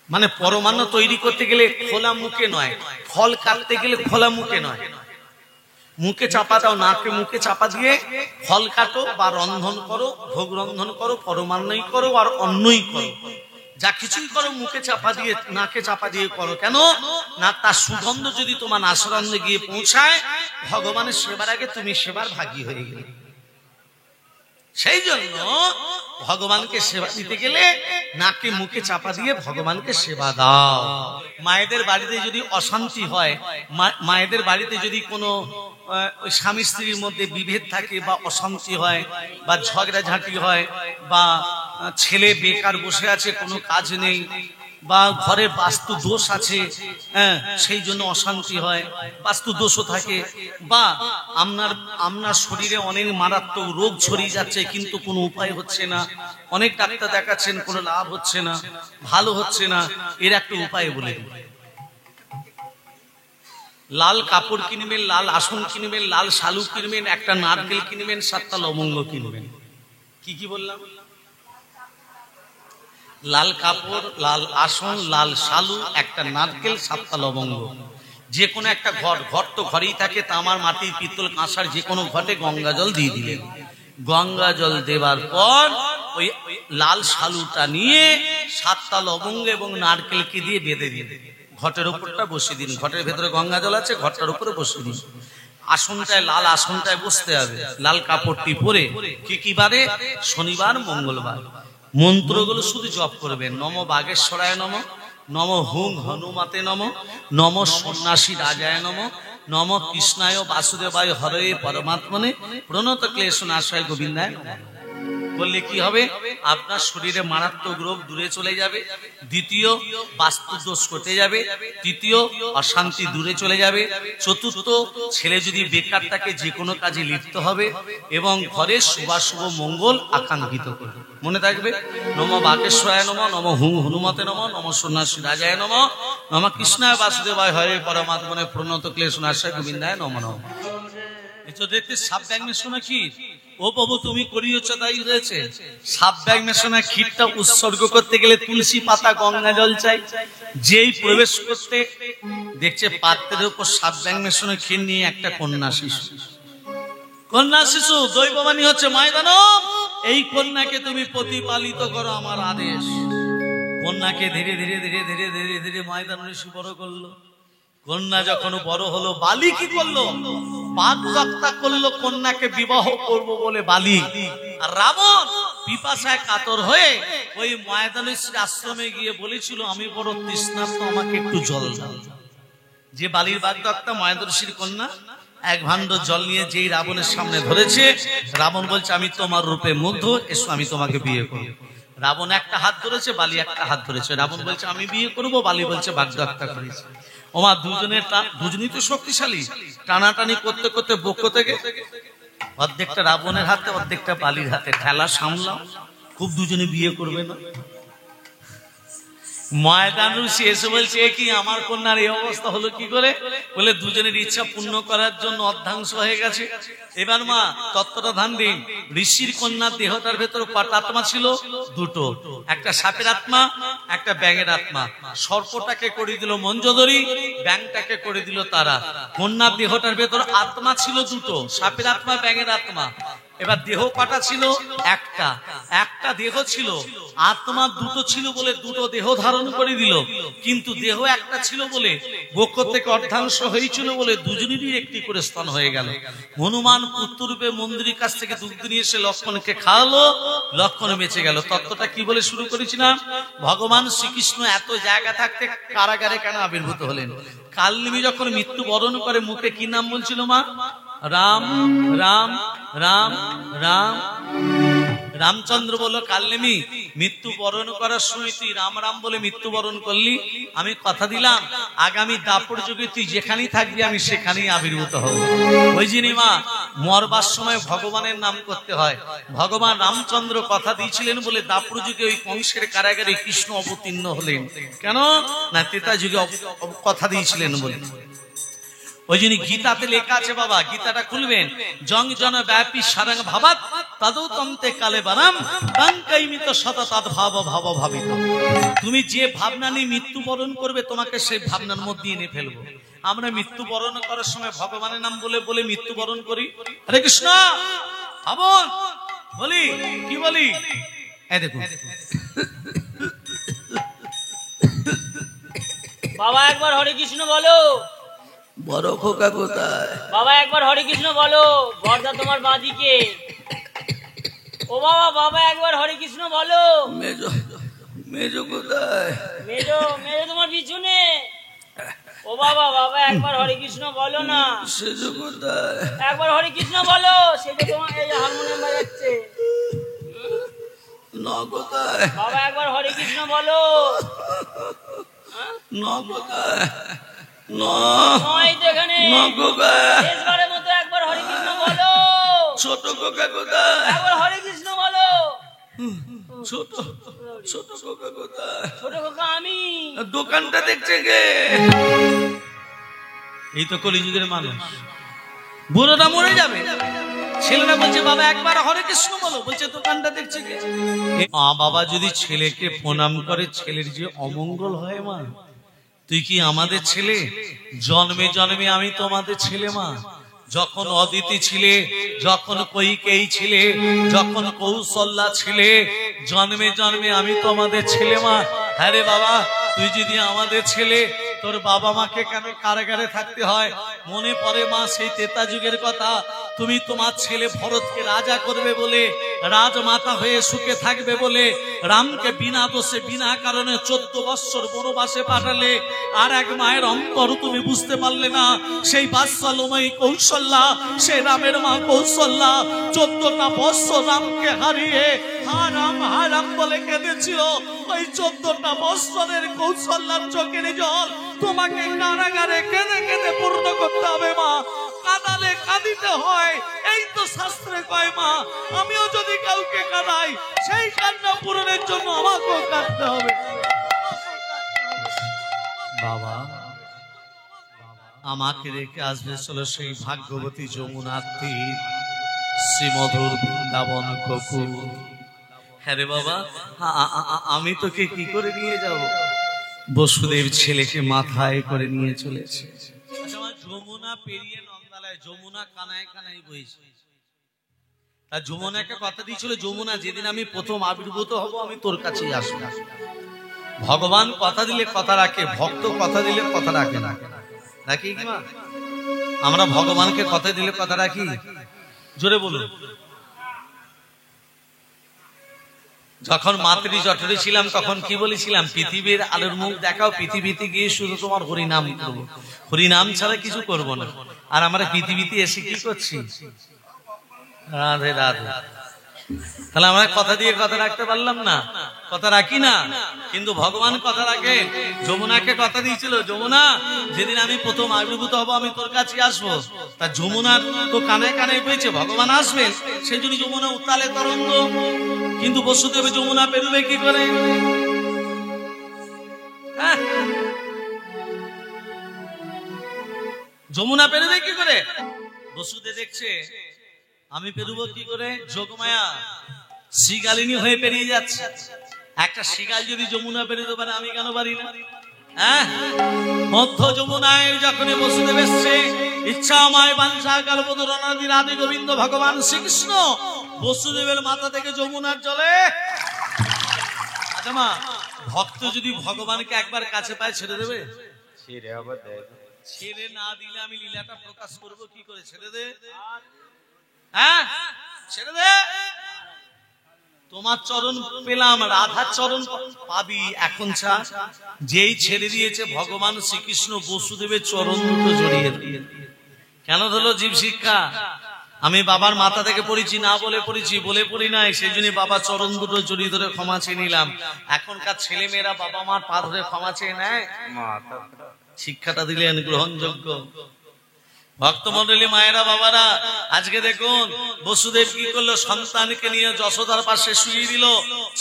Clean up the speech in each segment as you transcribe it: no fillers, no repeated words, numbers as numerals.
মানে পরমাণু তৈরি করতে গেলে খোলা মুখে নয়, ফল কাটতে গেলে খোলা মুখে নয়, মুখে চাপা দাও, নাকে মুখে চাপা দিয়ে ফল কাটো বা রন্ধন করো, ভোগ রন্ধন করো, পরমান্নই করো আর অন্নই করো, যা কিছুই করো মুখে চাপা দিয়ে নাকে চাপা দিয়ে করো। কেন না, তার সুগন্ধ যদি তোমার নাসরন্ধে গিয়ে পৌঁছায়, ভগবানের সেবার আগে তুমি সেবার ভাগী হয়ে গেলে। সেই জন্য ভগবানকে সেবা দিতে গেলে নাকে মুখে চাপা দিয়ে ভগবানকে সেবা দাও। মায়েদের বাড়িতে যদি অশান্তি হয়, মায়েদের বাড়িতে যদি কোনো স্বামী স্ত্রীর মধ্যে বিভেদ থাকে বা অশান্তি হয় বা ঝগড়াঝাঁটি হয় বা ছেলে বেকার বসে আছে, কোনো কাজ নেই, বা ঘরে বাস্তু দোষ আছে, সেই জন্য অশান্তি হয়, বাস্তু দোষও থাকে, বা আপনার শরীরে অনেক মারাত্মক রোগ ছড়িয়ে যাচ্ছে কিন্তু কোনো উপায় হচ্ছে না, অনেক ডাক্তার দেখাচ্ছেন কোনো লাভ হচ্ছে না, ভালো হচ্ছে না, এর একটা উপায় বলে দিন। লাল কাপড় কিনবেন, লাল আসন কিনবেন, লাল শালু কিনবেন, একটা নারকেল কিনবেন, 7টা লবঙ্গ কিনবেন। কি বললাম? লাল কাপড়, লাল আসন, লাল শালু, একটা নারকেল, 7টা লবঙ্গ। যে কোনো একটা ঘর তো ঘরেই থাকে, তামার, মাটি, পিতল, কাঁসার যে কোনো ঘটে গঙ্গা জল দিয়ে দিলেন। গঙ্গা জল দেবার পর ওই লাল শালুটা নিয়ে 7টা লবঙ্গ এবং নারকেলকে দিয়ে বেঁধে দিলেন, ঘটের উপরটা বসিয়ে দিন। ঘটের ভেতরে গঙ্গা জল আছে, ঘরটার উপরে বসিয়ে দিন। আসনটায়, লাল আসনটায় বসতে হবে, লাল কাপড়টি পরে। কি বারে? শনিবার, মঙ্গলবার। মন্ত্রগুলো শুধু জপ করবেন। নম বাগেশ্বরায় নম, নম হুং হনুমাতে নম, নম সন্ন্যাসী রাজায় নম, নম কৃষ্ণায় বাসুদেবায় হরে পরমাত্মনে, প্রণত ক্লেশ নাশায় গোবিন্দায় নম। বললে কি হবে? আপনার শরীরে মারাত্মক রোগ দূরে চলে যাবে। দ্বিতীয়, বাস্তু দোষ কেটে যাবে। তৃতীয়, অশান্তি দূরে চলে যাবে। চতুর্থ, ছেলে যদি বেকার থাকে যে কোনো কাজে লিপ্ত হবে এবং ঘরের শুভাশুভ মঙ্গল আকাঙ্ক্ষিত করবে। মনে থাকবে, নম বাগেশ্বরায় নম, নম হুং হনুমতে নম, নম সন্ন্যাসী রাজায় নম, নম কৃষ্ণায় বাসুদেবায় হরে পরমাত্মনে, প্রণত ক্লেশ নাশায় গোবিন্দায় নম নম। এটা দেখতে সাপ ব্যাগ মেশানো ক্ষীর। ও বাবু, তুমি করিয়েছ তাই হয়েছে। সাপ ব্যাগ মেশানো ক্ষীরটা উৎসর্গ করতে গেলে তুলসী পাতা, গঙ্গা জল চাই। যেই প্রবেশ করতে দেখছে পাত্রের উপর সাপ ব্যাগ মেশানো ক্ষীর নিয়ে একটা কন্যা শিশু দৈববাণী হচ্ছে, মায়দানব, এই কন্যাকে তুমি প্রতিপালিত করো, আমার আদেশ। কন্যাকে ধীরে ধীরে ধীরে ধীরে ধীরে ধীরে ময়দান ঋষি বড় করলো। কন্যা যখন বড় হলো, বালি কি করলো? বাগদত্তা করলো কন্যাকে বিবাহ করব বলে বালি। আর রাবণ পিপাসায় কাতর হয়ে ওই ময়দানেশ্বর আশ্রমে গিয়ে বলেছিল, আমি বড় তৃষ্ণার্ত, আমাকে একটু জল দাও। যে বালির বাগদত্তা ময়দানেশ্বরীর কন্যা এক ভাণ্ড জল নিয়ে যেই রাবণের সামনে ধরেছে, রাবণ বলছে, আমি তোমার রূপে মুগ্ধ, এসো আমি তোমাকে বিয়ে করব। রাবণ একটা হাত ধরেছে, বালি একটা হাত ধরেছে। রাবণ বলছে আমি বিয়ে করব, বালি বলছে বাগদত্তা করেছে। ওমা, দুজনই তো শক্তিশালী। টানাটানি করতে করতে বক্ষ থেকে অর্ধেকটা রাবণের হাতে, অর্ধেকটা বালির হাতে। খেলা সামলাও, খুব দুজনে বিয়ে করবে না। ময়দান ঋষি এসে বলছে, কি আমার কন্যার এই অবস্থা হলো কি করে? বলে, দুজনের ইচ্ছা পূর্ণ করার জন্য অর্ধাংশ হয়ে গেছে। এবার মা তত্ত্বটা ধ্যান দিন। ঋষির কন্যার দেহটার ভেতর কটা আত্মা ছিল? দুটো। একটা সাপের আত্মা, একটা ব্যাঙের আত্মা। সর্পটাকে করে দিল মঞ্জদরি, ব্যাঙটাকে করে দিল তারা। কন্যার দেহটার ভেতর আত্মা ছিল দুটো, সাপের আত্মা, ব্যাঙের আত্মা। এবার দেহ কটা ছিল? একটা দেহ ছিল। আত্মা দুটো ছিল বলে দুটো দেহ ধারণ করে দিল, কিন্তু দেহ একটা ছিল বলে, বক্ষ থেকে অর্ধাংশ হয়েছিল বলে দুজনেরই একটি করে স্তন হয়ে গেল। হনুমান পুত্ররূপে মন্দিরের কাছ থেকে দুধ নিয়ে এসে লক্ষ্মণকে খাওয়ালো, লক্ষ্মণ বেঁচে গেল। তত্ত্বটা কি বলে শুরু করেছিলাম? ভগবান শ্রীকৃষ্ণ এত জায়গা থাকতে কারাগারে কেন আবির্ভূত হলেন? কালনিমি যখন মৃত্যু বরণ করে মুখে কি নাম বলছিল মা? রাম রাম রাম রাম। রামচন্দ্র বলল, কালনেমি, মৃত্যু বরণ করার সময় তুই রাম রাম বলে মৃত্যু বরণ করলি, আমি কথা দিলাম আগামী দাপর যুগে তুই যেখানেই থাকবি আমি সেখানেই আবির্ভূত হব। ওই জন্য মা, মরবার সময় ভগবানের নাম করতে হয়। ভগবান রামচন্দ্র কথা দিয়েছিলেন বলে দাপর যুগে ওই কংসের কারাগারে কৃষ্ণ অবতীর্ণ হলেন। কেন না, ত্রেতা যুগে কথা দিয়েছিলেন বলে। ওই জন্য গীতাতে লেখা আছে বাবা, গীতাটা খুলবেন, জং জন ব্যাপী সারাং ভাবাত তদুতন্তে কালে বারাম কাঙ্কাইমিত শততৎ ভাব ভাব ভাবিত। তুমি যে ভাবনা নিয়ে মৃত্যুবরণ করবে তোমাকে সেই ভাবনার মধ্যে এনে ফেলবো। আমরা মৃত্যুবরণ করার সময় ভগবানের নাম বলে বলে মৃত্যুবরণ করি। হরে কৃষ্ণ ভাবন বলি, কি বলি? এই দেখুন বাবা একবার হরে কৃষ্ণ বলো। বড় খোকা কোথায়? বাবা একবার হরে কৃষ্ণ বলো। বর্দা তোমার বাঁদিকে। ও বাবা, বাবা একবার হরে কৃষ্ণ বলো। মেজো মেজো কোথায়? মেজো মেজো তোমার পিছনে। ও বাবা, বাবা একবার হরে কৃষ্ণ বলো না। সেজো কোথায়? একবার হরে কৃষ্ণ বলো। সেটা তোমার এই হারমোনিয়াম বাজাচ্ছে। ন কোথায়? বাবা একবার হরে কৃষ্ণ বলো। ন কোথায়? নয় তো এখানে। শেষবারের মতো একবার হরে কৃষ্ণ বলো। ছোট কোকা কোথায়? একবার হরে কৃষ্ণ বলো। ছোট ছোট কোকা কোথায়? ছোট কাকা আমি। দোকানটা দেখছে কে? এই তো কলিযুগের মানুষ। বুড়োটা মরে যাবে, ছেলেরা বলছে বাবা একবার হরে কৃষ্ণ বলো, বলছে দোকানটা দেখছে কে? মা বাবা যদি ছেলেকে প্রণাম করে ছেলের যে অমঙ্গল হয় মা, তুই কি আমাদের ছেলে? জন্মে জন্মে আমি তোমাদের ছেলে মা। যখন অদিতি ছিলে, যখন কৈকেয়ী ছিলে, যখন কৌশল্যা ছিলে, জন্মে জন্মে আমি তোমাদের ছেলে মা। হ্যাঁ রে বাবা, তুই যদি আমাদের ছেলে, তোর বাবা মাকে কেন কারাগারে থাকতে হয়? মনে পড়ে মা সেই ত্রেতা যুগের কথা। তুমি তোমার ছেলে ভরতকে রাজা করবে বলে, রাজমাতা হয়ে সুখে থাকবে বলে রামকে বিনা দোষে বিনা কারণে 14 বৎসর বনবাসে পাঠালে। আর এক মায়ের অন্তর তুমি বুঝতে পারলে না। সেই বাৎসল্যময়ী কৌশল্যা, সে রামের মা কৌশল্যা 14টা বৎসর রামকে হারিয়ে হারাম বলে কেঁদেছিল। ওই 14টা বৎসরের কৌশল্যার চোখের জল তোমাকে কারাগারে কেঁদে কেঁদে পূর্ণ করতে হবে মা। কাঁদালে কাঁদিতে হয়, এই তো শাস্ত্রে কয় মা। আমিও যদি কাউকে কাঁদাই, সেই কান্না পূরণের জন্য আমাকেও কাঁদতে হবে। বাবা আমাকে রেখে আসবে চলো সেই ভাগ্যবতী যমুনার তীর, শ্রীমধুর বৃন্দাবন গোকুল। হ্যাঁ রে বাবা, আমি তোকে কি করে নিয়ে যাব? বসুদেব ছেলেকে মাথায় করে নিয়ে চলেছে। যমুনা পেরিয়ে নন্দালয়, যমুনা কানায় কানায় বইছে। তা যমুনাকে কথা দিয়েছিল, যমুনা যেদিন আমি প্রথম আবির্ভূত হব আমি তোর কাছেই আসবো। ভগবান কথা দিলে কথা রাখে, ভক্ত কথা দিলে কথা রাখে না। রাখি কি মা? আমরা ভগবানকে কথা দিলে কথা রাখি? জোরে বলুন। যখন মাতৃ জঠরে ছিলাম তখন কি বলেছিলাম? পৃথিবীর আলোর মুখ দেখাও, পৃথিবীতে গিয়ে শুধু তোমার হরিনাম করবো, হরিনাম ছাড়া কিছু করবো না। আর আমরা পৃথিবীতে এসে কি করছি? রাধে রাধে। তাহলে আমরা কথা দিয়ে কথা রাখতে পারলাম না, কথা রাখি না। কিন্তু ভগবান কথা রাখে। যমুনাকে কথা দিয়েছিল, যমুনা যেদিন আমি প্রথম আবির্ভূত হব আমি তোর কাছে আসবো। তা যমুনার তো কানে কানে পেয়েছে ভগবান আসবেন, সেই জন্য যমুনা উত্তালে তরঙ্গ। কিন্তু বসুদেবে যমুনা পেরুবে কি করে? যমুনা পেরুবে কি করে? বসুদেব দেখছে আমি পেরুবো কি করে? যোগমায়া শিগালিনী হয়ে পেরিয়ে যাচ্ছে। একটা শিগাল যদি যমুনা পেরোতে পারে, আমি কেন পারি না? মধ্য যমুনায় যখন বসুদেব এসছে, ইচ্ছাময় বাঞ্ছা কালপতরু অনাদি রাধে গোবিন্দ ভগবান শ্রীকৃষ্ণ বসুদেবের মাথা থেকে যমুনার জলে। আচ্ছা মা, ভক্ত যদি ভগবানকে একবার কাছে পায় ছেড়ে দেবে? ছেড়ে না দিলে আমি লীলাটা প্রকাশ করব কি করে? ছেড়ে দে, ছেড়ে দে। তোমার চরণ পেলাম, রাধার চরণ পাবি এখন। যেই ছেড়ে দিয়েছে ভগবান শ্রীকৃষ্ণ বসুদেবের চরণ দুটো জড়িয়ে দিয়ে। কেন হলো জীব শিক্ষা? আমি বাবার মাথা থেকে পড়েছি না বলে পড়েছি, বলে পড়ি নাই, সেই জন্য বাবা চরণ দুটো জড়িয়ে ধরে ক্ষমা চেয়ে নিলাম। এখনকার ছেলে মেয়েরা বাবা মার পা ধরে ক্ষমা চেয়ে নেয়? শিক্ষাটা দিলেন গ্রহণযোগ্য। ভক্তমন্ডলী মায়েরা বাবারা, আজকে দেখুন বসুদেব কি করলো? সন্তানকে নিয়ে যশোদার পাশে শুয়ে দিল।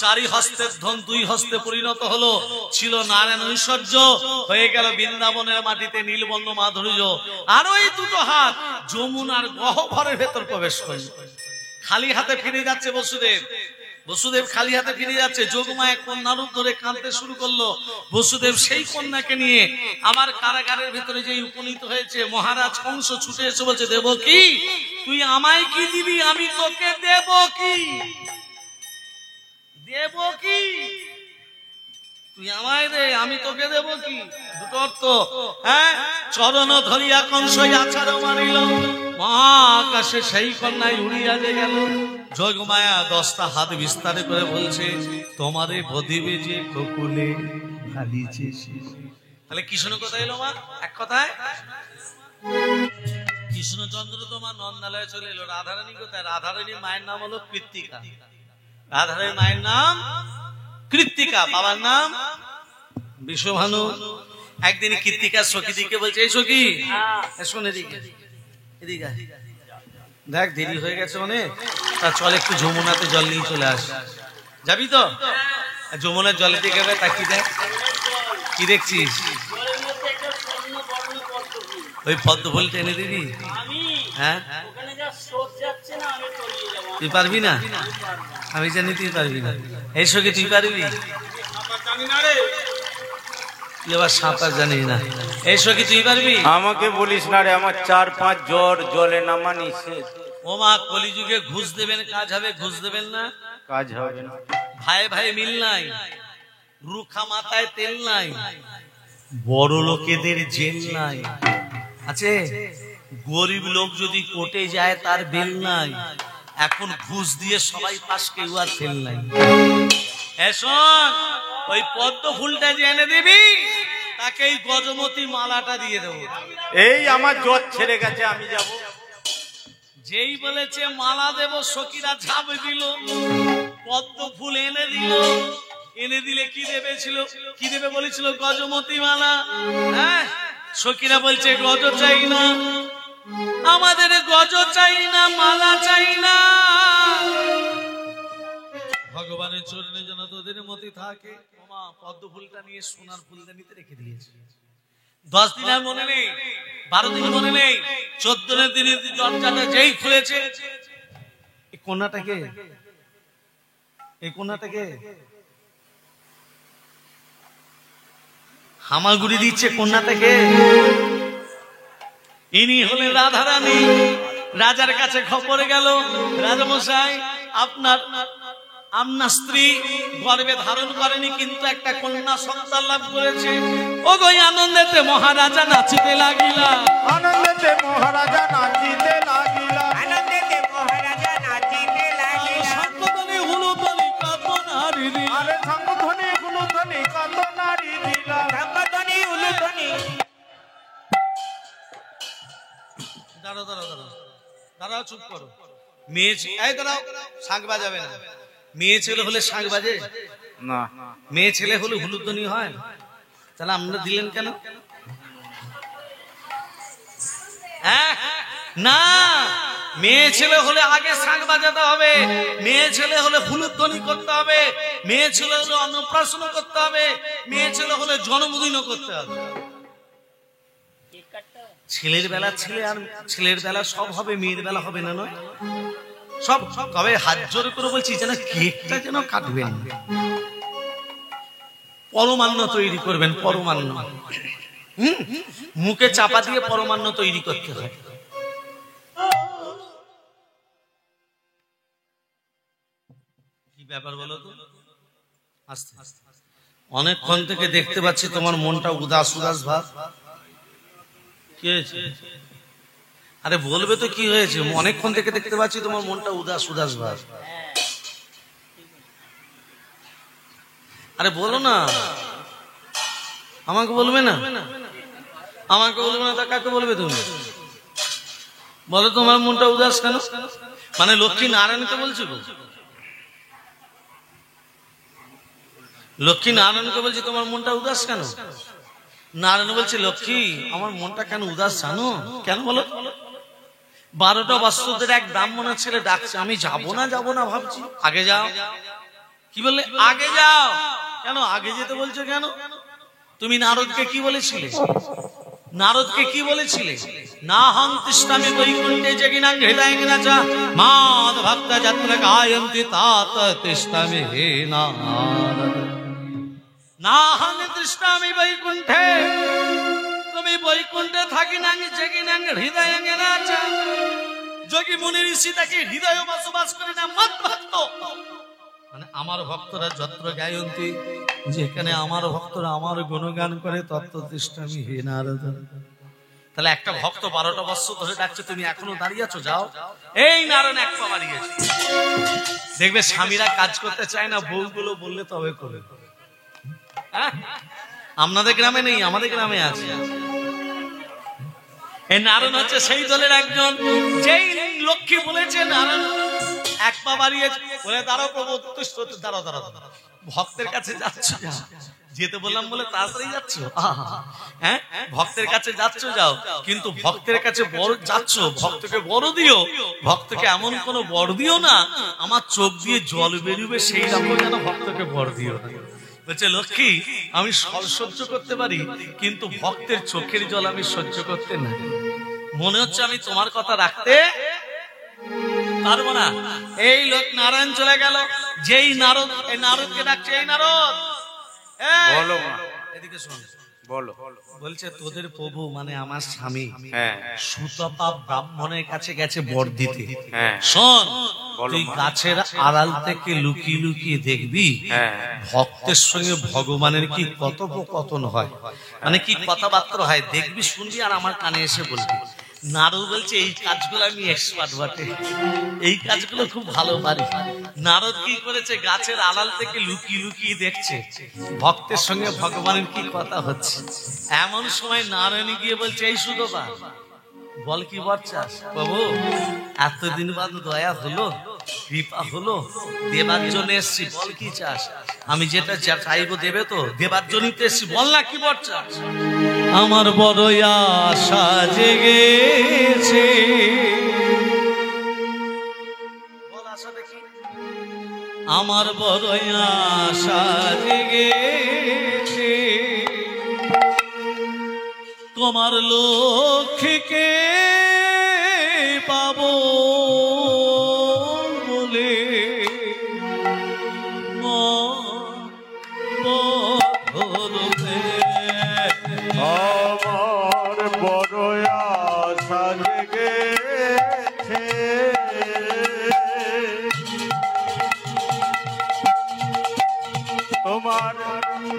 4 হস্তের ধন 2 হস্তে পরিণত হলো। ছিল নারায়ণ ঐশ্বর্য, হয়ে গেল বৃন্দাবনের মাটিতে নীলবর্ণ মাধুর্য। আর ওই দুটো হাত যমুনার গহ্বরের ভেতর প্রবেশ করল। খালি হাতে ফিরে যাচ্ছে বসুদেব। বসুদেব খালি হাতে ফিরে যাচ্ছে, যোগমায়া কন্যার রূপ ধরে কাঁদতে শুরু করলো। বসুদেব সেই কন্যাকে নিয়ে আমার কারাগারের ভেতরে যে উপনীত হয়েছে, মহারাজ কংস ছুটে এসে বলছে, দেবকী তুই আমায় কি দিবি, আমি তোকে দেব কি? দেবকী তুই আমায় দে, আমি তোকে দেব কি? দুটো অর্থ। হ্যাঁ, চরণ ধরিয়া কংস আছাড় মারিল, মহাকাশে সেই কন্যায় উড়িয়া যে গেল। যোগমায়া 10টা হাত বিস্তারে করে বলছে, তোমারে বদিবে যে গোকুলে ঢালিছে। তাহলে কৃষ্ণ কোথায় এলো মা? এক কথায় কৃষ্ণচন্দ্র তোমার নন্দালয়ে চলে এলো। রাধারানী কোথায়? রাধারানীর মায়ের নাম হলো কৃত্তিকা। রাধারানীর মায়ের নাম কৃত্তিকা, বাবার নাম বিশ্বভানু। একদিন কৃত্তিকা সখীদিকে বলছে, এই সখী শোন এদিকে, এদিকে দেখ দেরি হয়ে গেছে অনেক, তা চল একটু যমুনাতে জল নিয়ে চলে আস। যাবি তো? যমুনার জলে দিয়ে গেলে তা কি দেখ, কি দেখছিস? ওই পদ্ম ফুলটা এনে দিবি? হ্যাঁ, তুই পারবি না? আমি জানি তুই পারবি না। এই সঙ্গে তুই পারবি? তুই আবার সাঁতার জানিস না। এই সঙ্গে তুই পারবি? আমাকে বলিস না রে, আমার 4-5 জ্বর, জলে নামা নিষেধ। ও মা, কলিযুগে ঘুষ দেবেন কাজ হবে, ঘুষ দেবেন না কাজ হবে না। ভাই ভাই মিল নাই, রুখা মাথায় তেল নাই, বড় লোকেদের জেল নাই আছে। গরিব লোক যদি কোর্টে যায় তার বেল নাই। এখন ঘুষ দিয়ে সবাই পাস, কেউ আর ফেল নাই। শোন, ওই পদ্ম ফুলটা যে এনে দিবি, তাকে এই গজমতি মালাটা দিয়ে দেবো। এই আমার জ্বর ছেড়ে গেছে, আমি যাব। যেই বলেছে মালা দেব, সখীরা ঝাঁপ দিল, পদ্ম ফুল এনে দিল। এনে দিলে কি দেবে ছিল, কি দেবে বলেছিল? গজমতি মালা। হ্যাঁ, সখীরা বলছে গজ চাই না, আমাদের গজ চাই না, মালা চাই না। ভগবানের চরণে যেন তোদের মতি থাকে। ওমা, পদ্ম ফুলটা নিয়ে সোনার ফুলদানিতে রেখে দিয়েছে। 10 দিন আর মনে নেই, 12 দিন মনে নেই, 14 দিনের দরজাটা যেই খুলেছে, এই কন্যাটাকে, এই কন্যাটাকে হামাগুড়ি দিচ্ছে। কন্যাটাকে ইনি হলেন রাধারানী। রাজার কাছে খবর গেল, রাজামশাই আপনার স্ত্রী গর্ভে ধারণ করেনি, কিন্তু একটা কন্যা সন্তান লাভ করেছে। ও গো আনন্দেতে মহারাজা নাচিতে লাগিলা, আনন্দেতে মহারাজা নাচিতে লাগিলা, আনন্দেতে মহারাজা নাচিতে লাগিলা। শঙ্খধ্বনি হুলুধ্বনি কাঁদনারি দিলা, আরে শঙ্খধ্বনি হুলুধ্বনি কাঁদনারি দিলা, শঙ্খধ্বনি হুলুধ্বনি। দাঁড়াও দাঁড়াও দাঁড়াও দাঁড়াও, চুপ করো। মেয়ে, এই দাঁড়াও, শাঁখ বাজাবে না। মেয়ে ছেলে হলে শাঁখ বাজে না, মেয়ে ছেলে হলে হুলুধ্বনি হয়। তাহলে আমরা দিলেন কেন? হ্যাঁ না, মেয়ে ছেলে হলে আগে শাঁখ বাজাতে হবে, মেয়ে ছেলে হলে হুলুধ্বনি করতে হবে, মেয়ে ছেলে হলে অন্নপ্রাশন করতে হবে, মেয়ে ছেলে হলে জন্মদিনও করতে হবে। ছেলের বেলা ছেলে, আর ছেলের বেলা সব হবে, মেয়ের বেলা হবে না নয়? সব তবে হাত জোর করে বলছি যেন কেকটা যেন কাটবেন, পরমান্ন তৈরি করবেন। পরমান্ন মুখে চাপা দিয়ে পরমান্ন তৈরি করতে হয়। কি ব্যাপার বলো তো? আস্তে অনেকক্ষণ থেকে দেখতে পাচ্ছি তোমার মনটা উদাস উদাস ভাব। কি হয়েছে? আরে বলবে তো কি হয়েছে? অনেকক্ষণ থেকে দেখতে পাচ্ছি তোমার মনটা উদাস উদাস ভাব। আরে বলো না, আমাকে বলবে না? আমাকে বলবে না তা কাকে বলবে তুমি? বলো তোমার মনটা উদাস কেন? মানে লক্ষ্মী নারায়ণকে বলছো? লক্ষ্মী নারায়ণকে বলছি তোমার মনটা উদাস কেন? নারায়ণ বলছে লক্ষ্মী আমার মনটা কেন উদাস জানো? কেন বলো? 12টা বৎসরের এক ব্রাহ্মণের ছেলে ডাকছে, আমি যাবো না ভাবছি। আগে যাও। কি বললে? আগে যাও। কেন আগে যেতে বলছো কেন? তুমি নারদকে কি বলেছিলে? নারদকে কি বলেছিলে? না হং তিষ্ঠামি বৈকুণ্ঠে জগিনাং হৃদয় গিনাচা মাদ ভক্ত যত্র গায়ন্তি তাত তিষ্ঠামি হে নারদ। না হং তিষ্ঠামি বৈকুণ্ঠে, তুমি বৈকুণ্ঠে থাকি নাং জগিনাং হৃদয় গিনাচা। যোগী মুনি ঋষি তাকে হৃদয় বসবাস করে না মত ভক্ত, মানে আমার ভক্তরা যত্র গায়ন্তি, যেখানে আমার ভক্তরা আমার গুণগান করে তত্ত্ব তিষ্ঠামি হে নারদ। তাহলে একটা ভক্ত 12টা বছর ধরে ডাকছে, তুমি এখনো দাঁড়িয়ে আছো, যাও। এই নারায়ণ এক পা বাড়িয়েছে। দেখবে স্বামীরা কাজ করতে চায় না, বউগুলো বললে তবে করে। আপনাদের গ্রামে নেই, আমাদের গ্রামে আছে। এই নারায়ণ হচ্ছে সেই দলের একজন, যেই লক্ষ্মী বলেছে নারায়ণ এক পা বাড়িয়ে বলে দাঁড়াও প্রভু, দাঁড়াও দাঁড়াও, ভক্তের কাছে যাচ্ছ, যেতে বললাম বলে তাড়াতাড়ি যাচ্ছ। হ্যাঁ, ভক্তের কাছে যাচ্ছ, যাও, কিন্তু ভক্তের কাছে বড় যাচ্ছ, ভক্তকে বড় দিও, ভক্তকে এমন কোন বড় দিও না আমার চোখ দিয়ে জল বেরোবে, সেই রকম যেন ভক্তকে বড় দিও না। বলছে লক্ষ্মী, আমি সহ্য করতে পারি, কিন্তু ভক্তের চোখের জল আমি সহ্য করতে না। মনে হচ্ছে আমি তোমার কথা রাখতে পারবো না। এই লোক নারায়ণ চলে গেল, যেই নারদ এই নারদকে ডাকছে, এই নারদ বলো এদিকে শোন, বলো। বলছে তোদের প্রভু মানে আমার স্বামী হ্যাঁ সুতপা ব্রাহ্মণের কাছে গেছে বর দিতে। হ্যাঁ শোন, বলো তুই মা। গাছের আড়াল থেকে লুকিয়ে লুকিয়ে দেখবি হ্যাঁ ভক্তের সঙ্গে ভগবানের কি কথোপকথন হয়, মানে কি কথাবার্তা হয়, দেখবি শুনবি আর আমার কানে এসে বলবি। নারদ বলছে এই কাজগুলো আমি এক্সপার্ট বটে, এই কাজগুলো খুব ভালো পারি। নারদ কি করেছে, গাছের আড়াল থেকে লুকিয়ে লুকিয়ে দেখছে ভক্তের সঙ্গে ভগবানের কি কথা হচ্ছে। এমন সময় নারায়ণ গিয়ে বলছে, এই সুতপা বল কি বর চাস? প্রভু এতদিন বাদ দয়া হলো, কৃপা হলো, দেবার জন্য এসছি, বল কি চাস? আমি যেটা চাইবো দেবে তো, দেবার জন্যই তো এসছি, বল না কি বর চাস? আমার বড় আশা জেগেছে, বল আশাটা কি? আমার বড় আশা জেগেছে তোমার লক্ষ্মীকে পাবো বলে, আমার বড় আশা জেগেছে তোমার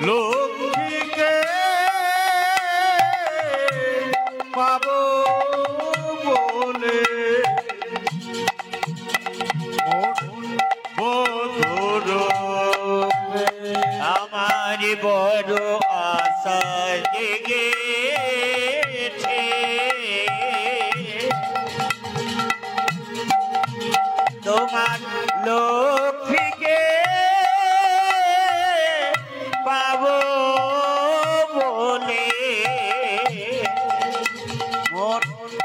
লক্ষ্মীকে পাবো বলে, আমার বড় আশা জেগেছে তোমার লক্ষ্মীকে পাবো বলে, মোর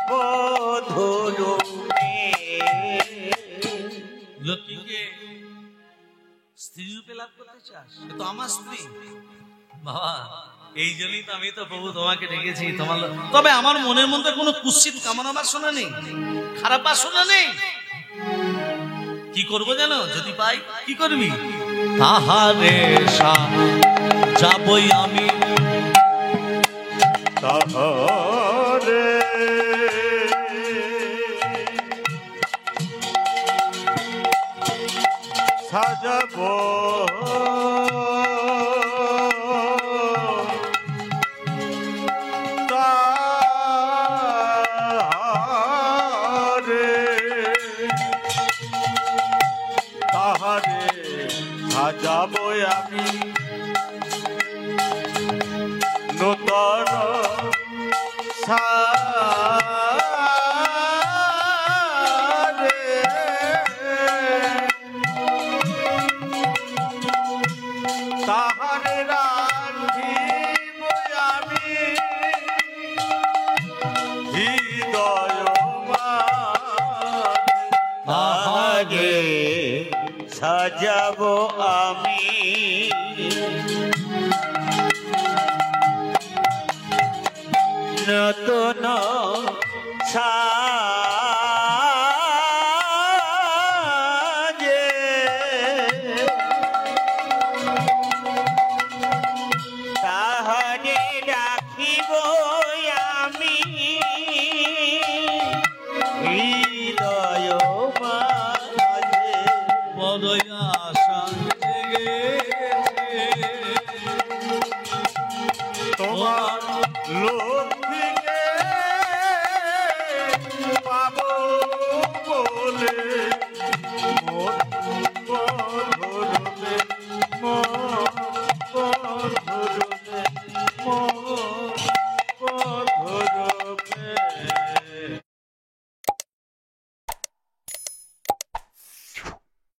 বধূরূপে। লক্ষ্মীকে স্ত্রী রূপে লাভ করতে চাস? এ তো আমার স্ত্রী বাবা, এই জন্যই তো আমি তো প্রভু তোমাকে ডেকেছি তোমার। তবে আমার মনের মধ্যে কোনো কুৎসিত কামনা বাসনা নেই, খারাপ বাসনা নেই। কি করবো জানো? যদি পাই কি করবি? তাহারে যাবই আমি, তাহারে সাজাবো তাহারে সাজাবো আমি নূতন সারে, তাহারে রাখিব আমি হৃদয় তাহারে সাজাবো আমি নতুন সাজে তাহারে রাখিব আমি হৃদয় মাঝে। বড়ই আশা জেগেছে তোমার লোক